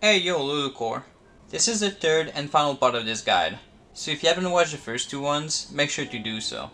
Hey yo Lulucore. This is the third and final part of this guide, so if you haven't watched the first two ones, make sure to do so.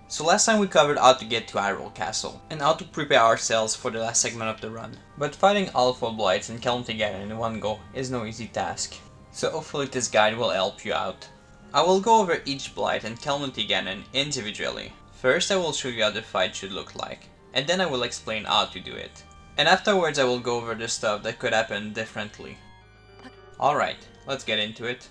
So last time we covered how to get to Hyrule Castle, and how to prepare ourselves for the last segment of the run. But fighting all 4 Blights and Calamity Ganon in one go is no easy task, so hopefully this guide will help you out. I will go over each Blight and Calamity Ganon individually. First I will show you how the fight should look like, and then I will explain how to do it. And afterwards I will go over the stuff that could happen differently. Alright, let's get into it.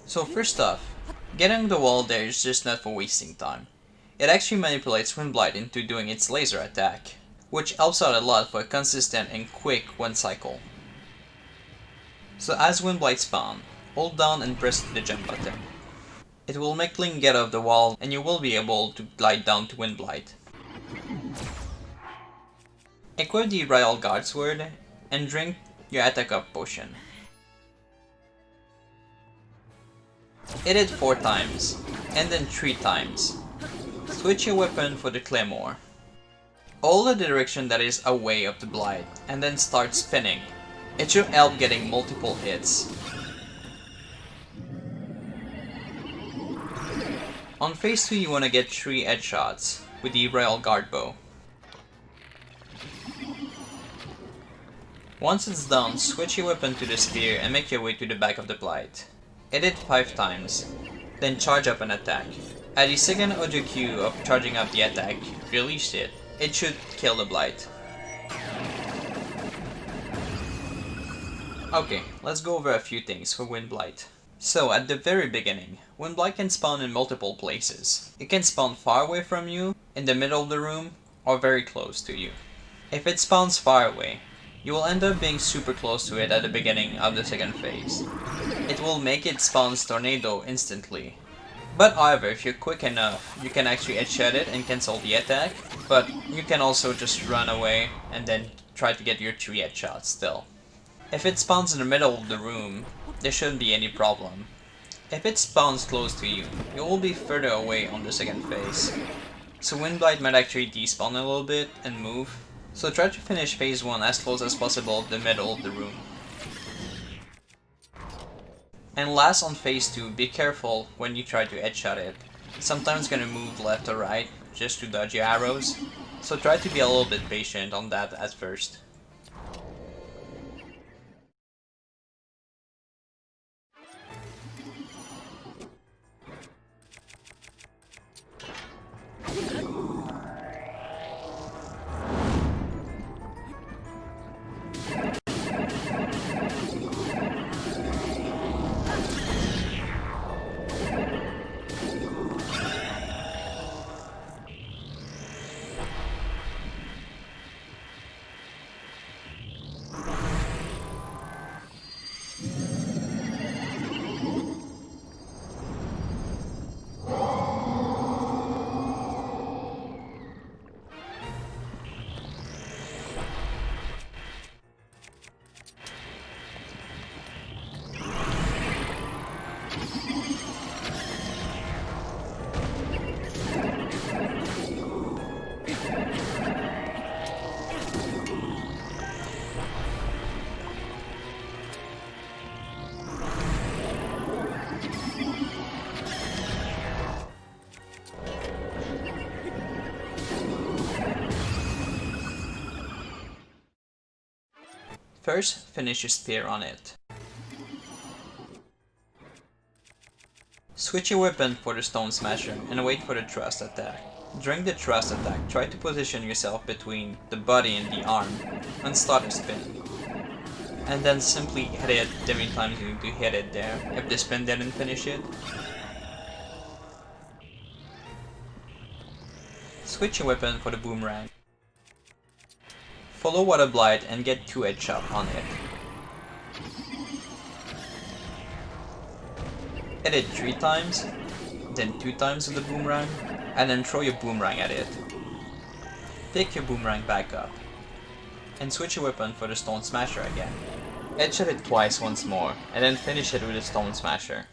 So first off, getting the wall there is just not for wasting time. It actually manipulates Windblight into doing its laser attack, which helps out a lot for a consistent and quick one cycle. So as Windblight spawn, hold down and press the jump button. It will make Link get off the wall and you will be able to glide down to Windblight. Equip the Royal Guard Sword and drink your attack up potion. Hit it 4 times, and then 3 times. Switch your weapon for the Claymore. Hold the direction that is away of the Blight, and then start spinning. It should help getting multiple hits. On phase 2 you wanna get 3 headshots with the Royal Guard bow. Once it's done, switch your weapon to the spear and make your way to the back of the Blight. Hit it 5 times, then charge up an attack. At the second audio cue of charging up the attack, release it. It should kill the Blight. Okay, let's go over a few things for Windblight. So at the very beginning, Windblight can spawn in multiple places. It can spawn far away from you, in the middle of the room, or very close to you. If it spawns far away, you will end up being super close to it at the beginning of the second phase. It will make it spawn's tornado instantly. But however, if you're quick enough, you can actually headshot it and cancel the attack, but you can also just run away and then try to get your 3 headshots still. If it spawns in the middle of the room, there shouldn't be any problem. If it spawns close to you, you will be further away on the second phase. So Windblight might actually despawn a little bit and move. So try to finish phase 1 as close as possible to the middle of the room. And last on phase 2, be careful when you try to headshot it. Sometimes it's gonna move left or right just to dodge your arrows, so try to be a little bit patient on that at first. First, finish your spear on it. Switch your weapon for the Stone Smasher and wait for the thrust attack. During the thrust attack, try to position yourself between the body and the arm and start a spin. And then simply hit it the many times you need to hit it there if the spin didn't finish it. Switch your weapon for the boomerang. Follow Fireblight and get 2 headshots on it. Hit it 3 times, then 2 times with the boomerang, and then throw your boomerang at it. Pick your boomerang back up, and switch your weapon for the Stone Smasher again. Headshot it twice once more, and then finish it with the Stone Smasher.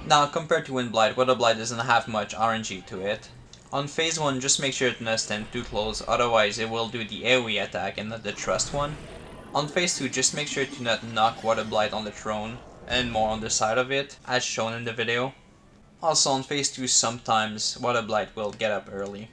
Now, compared to Windblight, Fireblight doesn't have much RNG to it. On phase 1, just make sure to not stand too close, otherwise it will do the AoE attack and not the thrust one. On phase 2, just make sure to not knock Fireblight on the throne, and more on the side of it, as shown in the video. Also on phase 2, sometimes Fireblight will get up early.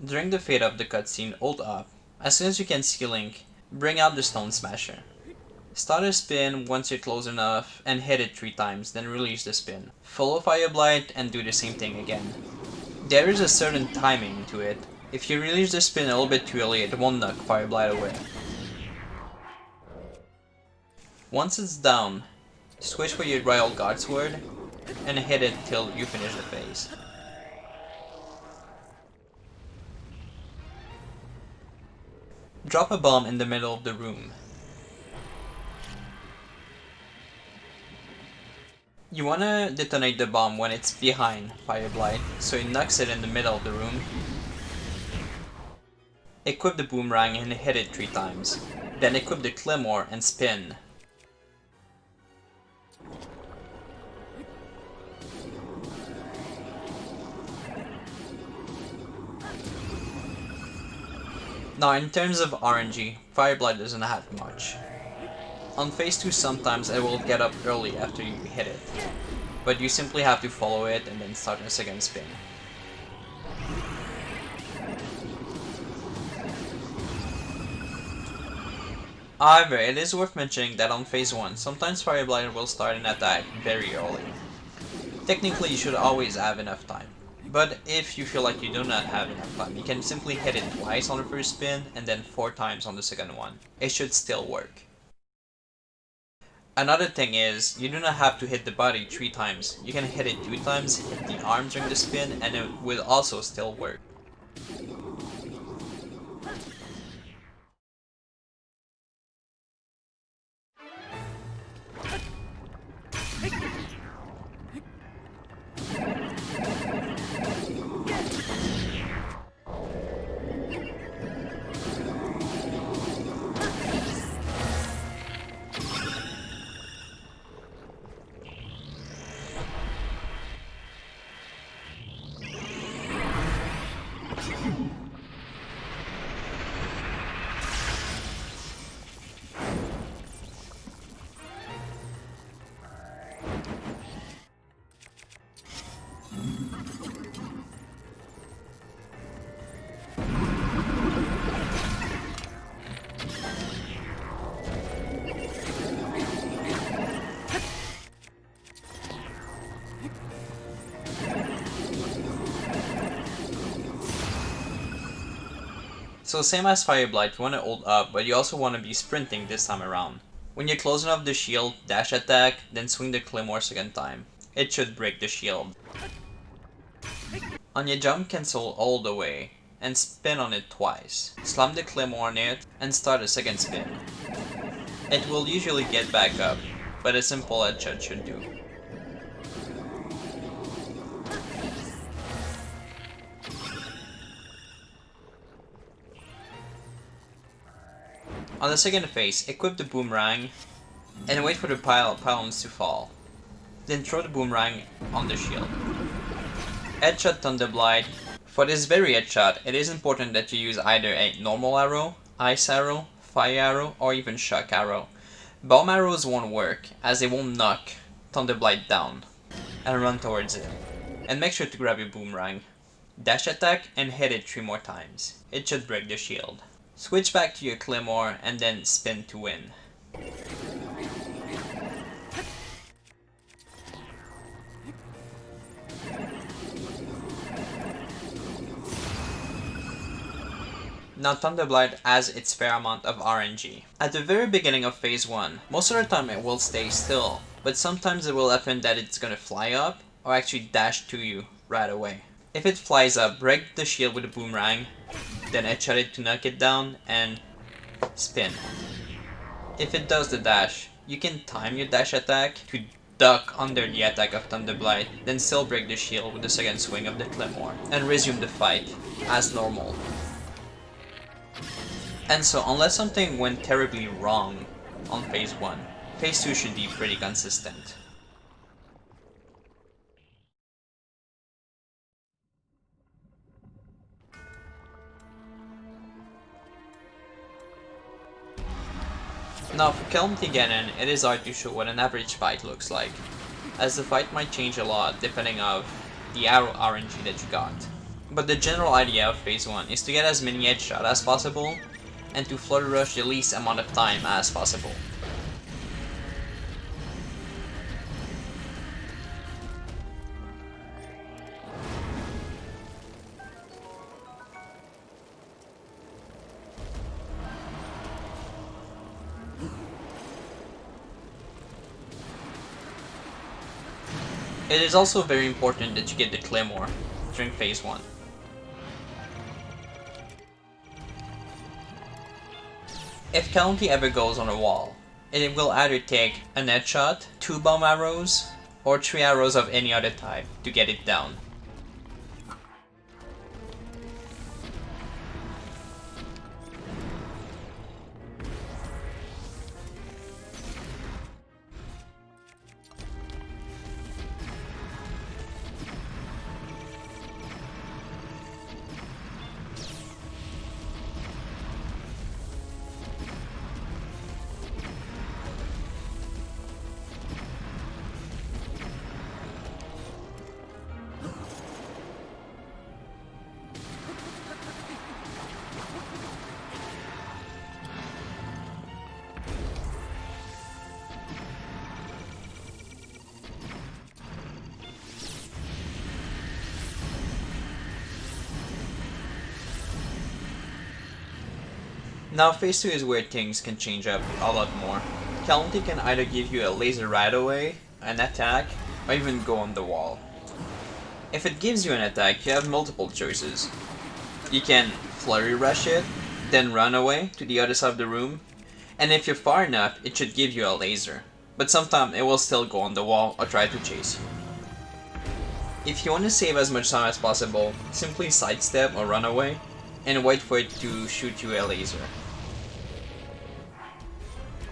During the fade of the cutscene, hold up. As soon as you can see Link, bring out the Stone Smasher. Start a spin once you're close enough and hit it 3 times, then release the spin. Follow Fireblight and do the same thing again. There is a certain timing to it. If you release the spin a little bit too early, it won't knock Fireblight away. Once it's down, switch for your Royal Guard Sword and hit it till you finish the phase. Drop a bomb in the middle of the room. You wanna detonate the bomb when it's behind Fireblight, so it knocks it in the middle of the room. Equip the boomerang and hit it 3 times. Then equip the claymore and spin. Now in terms of RNG, Fireblight doesn't have much. On phase 2 sometimes it will get up early after you hit it, but you simply have to follow it and then start a second spin. However, it is worth mentioning that on phase 1, sometimes Fireblight will start an attack very early. Technically you should always have enough time. But if you feel like you do not have enough time, you can simply hit it twice on the first spin and then 4 times on the second one. It should still work. Another thing is, you do not have to hit the body 3 times. You can hit it 2 times, hit the arm during the spin, and it will also still work. So same as Fireblight, you want to ult up, but you also want to be sprinting this time around. When you're close enough the shield, dash attack, then swing the claymore second time. It should break the shield. On your jump, cancel all the way, and spin on it twice. Slam the claymore on it, and start a second spin. It will usually get back up, but a simple headshot should do. On the second phase, equip the boomerang, and wait for the pylons to fall. Then throw the boomerang on the shield. Headshot Thunderblight. For this very headshot, it is important that you use either a normal arrow, ice arrow, fire arrow, or even shock arrow. Bomb arrows won't work, as they won't knock Thunderblight down, and run towards it. And make sure to grab your boomerang. Dash attack and hit it 3 more times. It should break the shield. Switch back to your claymore and then spin to win. Now Thunderblight has its fair amount of RNG. At the very beginning of phase 1, most of the time it will stay still, but sometimes it will happen that it's gonna fly up or actually dash to you right away. If it flies up, break the shield with a boomerang, then headshot it to knock it down and spin. If it does the dash, you can time your dash attack to duck under the attack of Thunderblight, then still break the shield with the second swing of the claymore, and resume the fight as normal. And so, unless something went terribly wrong on phase 1, phase 2 should be pretty consistent. Now for Calamity Ganon, it is hard to show what an average fight looks like, as the fight might change a lot depending on the arrow RNG that you got. But the general idea of phase 1 is to get as many headshots as possible, and to flutter rush the least amount of time as possible. It is also very important that you get the claymore during phase 1. If Calamity ever goes on a wall, it will either take an headshot, 2 bomb arrows, or 3 arrows of any other type to get it down. Now phase 2 is where things can change up a lot more. Calamity can either give you a laser right away, an attack, or even go on the wall. If it gives you an attack, you have multiple choices. You can flurry rush it, then run away to the other side of the room, and if you're far enough, it should give you a laser. But sometimes it will still go on the wall or try to chase you. If you want to save as much time as possible, simply sidestep or run away, and wait for it to shoot you a laser.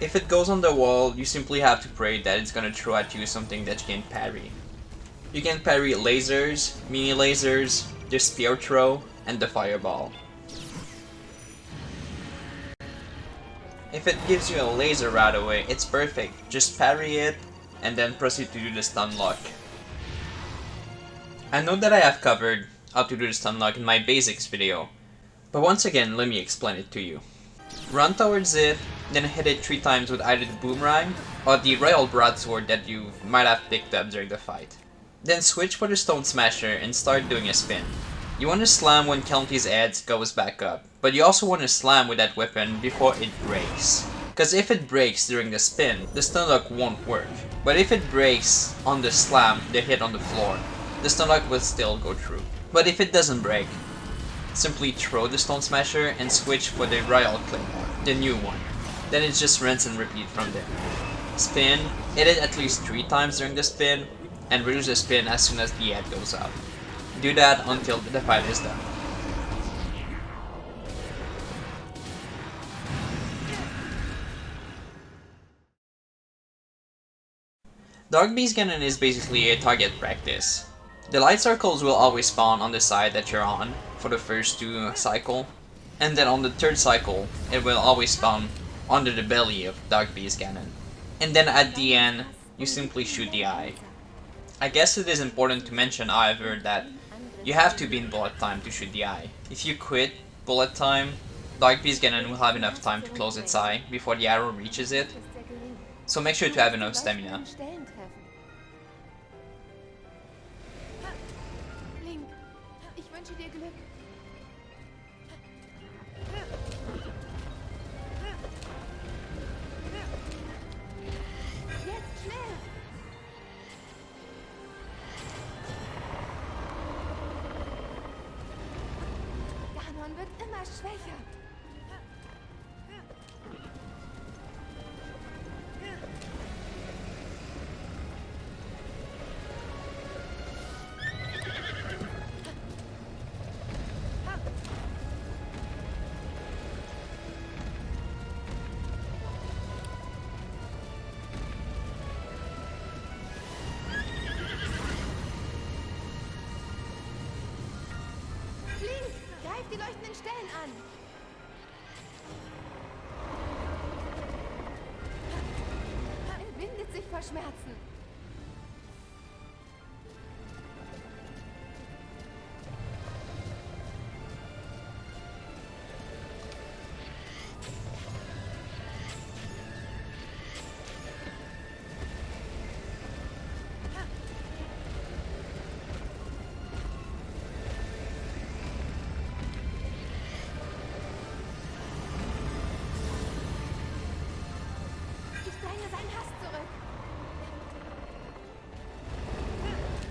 If it goes on the wall, you simply have to pray that it's gonna throw at you something that you can parry. You can parry lasers, mini lasers, the spear throw, and the fireball. If it gives you a laser right away, it's perfect. Just parry it, and then proceed to do the stun lock. I know that I have covered how to do the stun lock in my basics video, but once again, let me explain it to you. Run towards it, then hit it 3 times with either the boomerang or the royal broadsword that you might have picked up during the fight. Then switch for the stone smasher and start doing a spin. You want to slam when Calamity's edge goes back up, but you also want to slam with that weapon before it breaks. Because if it breaks during the spin, the stun lock won't work. But if it breaks on the slam, the hit on the floor, the stun lock will still go through. But if it doesn't break, simply throw the Stone Smasher and switch for the Royal Claymore, the new one. Then it's just rinse and repeat from there. Spin, hit it at least 3 times during the spin, and reduce the spin as soon as the ad goes out. Do that until the fight is done. Dark Beast Ganon is basically a target practice. The light circles will always spawn on the side that you're on for the first 2 cycles, and then on the 3rd cycle, it will always spawn under the belly of Dark Beast Ganon. And then at the end, you simply shoot the eye. I guess it is important to mention, however, that you have to be in bullet time to shoot the eye. If you quit bullet time, Dark Beast Ganon will have enough time to close its eye before the arrow reaches it, so make sure to have enough stamina. Link, ich wünsche dir Glück. Jetzt schnell! Ganon wird immer schwächer. Greif die leuchtenden Stellen an! Er windet sich vor Schmerzen.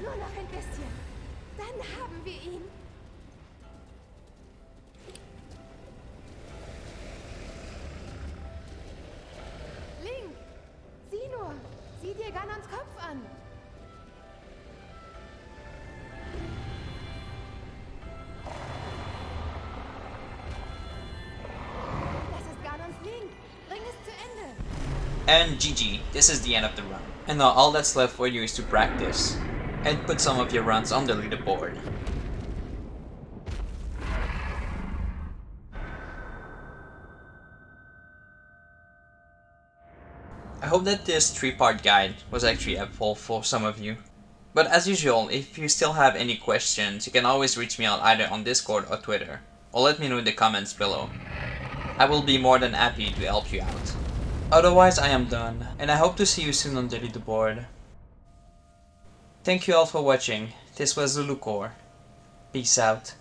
Nur noch ein bisschen. Dann haben wir ihn. Link, sieh nur. Sieh dir Ganons Kopf an. Das ist Ganons Link. Bring es zu Ende. And GG, this is the end of the run. And now all that's left for you is to practice and put some of your runs on the leaderboard. I hope that this 3-part guide was actually helpful for some of you. But as usual, if you still have any questions, you can always reach me out either on Discord or Twitter, or let me know in the comments below. I will be more than happy to help you out. Otherwise, I am done, and I hope to see you soon on the leaderboard. Thank you all for watching. This was Zulucore. Peace out.